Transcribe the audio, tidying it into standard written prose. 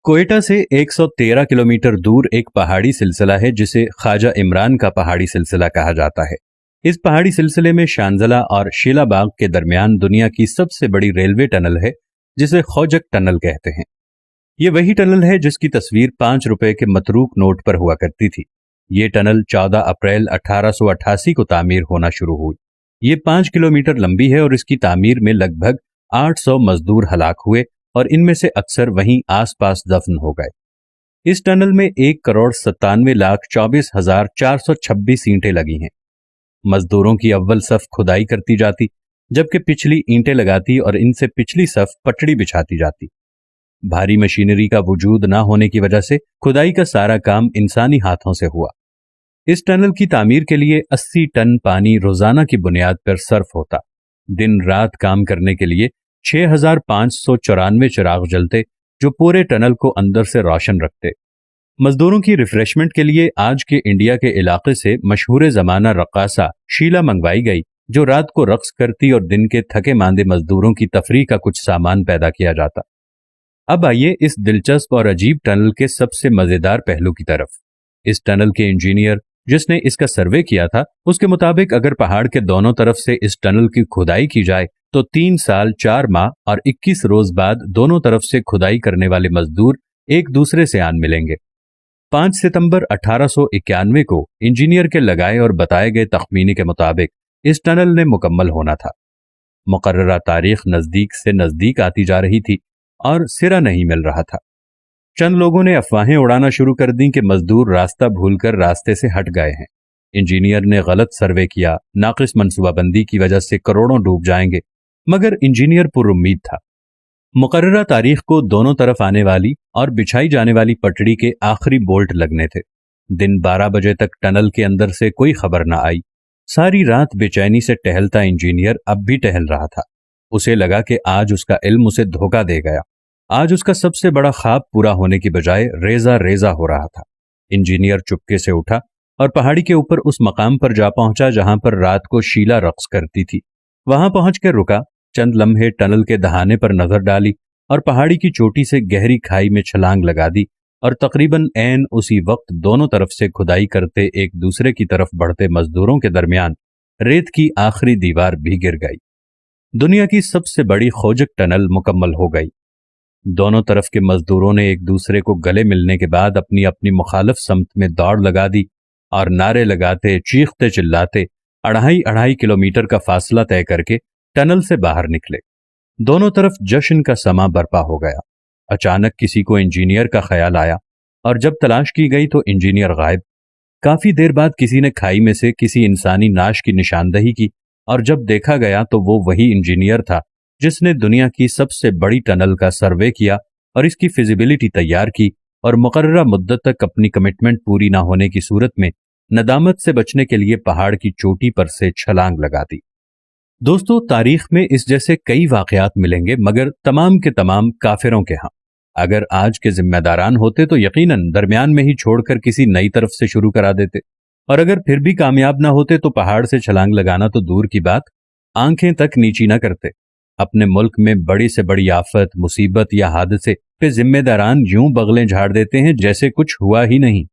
कोयटा से 113 किलोमीटर दूर एक पहाड़ी सिलसिला है जिसे ख्वाजा इमरान का पहाड़ी सिलसिला कहा जाता है। इस पहाड़ी सिलसिले में शांजला और शीलाबाग के दरमियान दुनिया की सबसे बड़ी रेलवे टनल है जिसे खौजक टनल कहते हैं। ये वही टनल है जिसकी तस्वीर 5 रुपए के मतरूक नोट पर हुआ करती थी। ये टनल 14 अप्रैल 1888 को तामीर होना शुरू हुई। ये 5 किलोमीटर लंबी है और इसकी तामीर में लगभग 800 मजदूर हलाक हुए और इनमें से अक्सर वहीं आसपास दफन हो गए। इस टनल में 1,97,24,426 ईंटें लगी हैं। मजदूरों की अव्वल सफ खुदाई करती जाती, जबकि पिछली ईंटें लगाती और इनसे पिछली सफ पटड़ी बिछाती जाती। भारी मशीनरी का वजूद न होने की वजह से खुदाई का सारा काम इंसानी हाथों से हुआ। इस टनल की तामीर के लिए 80 टन पानी रोजाना की बुनियाद पर सर्फ होता। दिन रात काम करने के लिए 6,594 चिराग जलते जो पूरे टनल को अंदर से रोशन रखते। मजदूरों की रिफ्रेशमेंट के लिए आज के इंडिया के इलाके से मशहूर जमाना रक्कासा शीला मंगवाई गई, जो रात को रक्स करती और दिन के थके मांदे मजदूरों की तफरीह का कुछ सामान पैदा किया जाता। अब आइए इस दिलचस्प और अजीब टनल के सबसे मजेदार पहलू की तरफ। इस टनल के इंजीनियर जिसने इसका सर्वे किया था, उसके मुताबिक अगर पहाड़ के दोनों तरफ से इस टनल की खुदाई की जाए तो 3 साल 4 माह और 21 रोज बाद दोनों तरफ से खुदाई करने वाले मजदूर एक दूसरे से आन मिलेंगे। 5 सितंबर 1891 को इंजीनियर के लगाए और बताए गए तखमीने के मुताबिक इस टनल ने मुकम्मल होना था। मुकर्ररा तारीख नजदीक से नजदीक आती जा रही थी और सिरा नहीं मिल रहा था। चंद लोगों ने अफवाहें उड़ाना शुरू कर दी कि मजदूर रास्ता भूलकर रास्ते से हट गए हैं। इंजीनियर ने गलत सर्वे किया, नाकिस मनसूबाबंदी की वजह से करोड़ों डूब जाएंगे, मगर इंजीनियर पुरुम्मीद था। मुकर्ररा तारीख को दोनों तरफ आने वाली और बिछाई जाने वाली पटड़ी के आखिरी बोल्ट लगने थे। दिन 12 बजे तक टनल के अंदर से कोई खबर न आई। सारी रात बेचैनी से टहलता इंजीनियर अब भी टहल रहा था। उसे लगा कि आज उसका इल्म उसे धोखा दे गया। आज उसका सबसे बड़ा ख्वाब पूरा होने की बजाय रेजा रेजा हो रहा था। इंजीनियर चुपके से उठा और पहाड़ी के ऊपर उस मकाम पर जा पहुंचा जहां पर रात को शीला रक्स करती थी। वहां पहुंचकर रुका, चंद लम्हे टनल के दहाने पर नजर डाली और पहाड़ी की चोटी से गहरी खाई में छलांग लगा दी और तकरीबन ऐन उसी वक्त दोनों तरफ से खुदाई करते एक दूसरे की तरफ बढ़ते मजदूरों के दरमियान रेत की आखिरी दीवार भी गिर गई। दुनिया की सबसे बड़ी खोजक टनल मुकम्मल हो गई। दोनों तरफ के मजदूरों ने एक दूसरे को गले मिलने के बाद अपनी अपनी मुखालिफ समत में दौड़ लगा दी और नारे लगाते चीखते चिल्लाते 2.5 किलोमीटर का फासला तय करके टनल से बाहर निकले। दोनों तरफ जश्न का समा बरपा हो गया। अचानक किसी को इंजीनियर का ख्याल आया और जब तलाश की गई तो इंजीनियर गायब। काफी देर बाद किसी ने खाई में से किसी इंसानी नाश की निशानदही की और जब देखा गया तो वो वही इंजीनियर था जिसने दुनिया की सबसे बड़ी टनल का सर्वे किया और इसकी फिजिबिलिटी तैयार की और मुकर्ररा मुद्दत तक अपनी कमिटमेंट पूरी ना होने की सूरत में नदामत से बचने के लिए पहाड़ की चोटी पर से छलांग लगा दी। दोस्तों, तारीख में इस जैसे कई वाकयात मिलेंगे, मगर तमाम के तमाम काफिरों के यहाँ। अगर आज के जिम्मेदारान होते तो यकीनन दरमियान में ही छोड़कर किसी नई तरफ से शुरू करा देते, और अगर फिर भी कामयाब ना होते तो पहाड़ से छलांग लगाना तो दूर की बात, आंखें तक नीची न करते। अपने मुल्क में बड़ी से बड़ी आफत, मुसीबत या हादसे पे जिम्मेदारान यूं बगलें झाड़ देते हैं जैसे कुछ हुआ ही नहीं।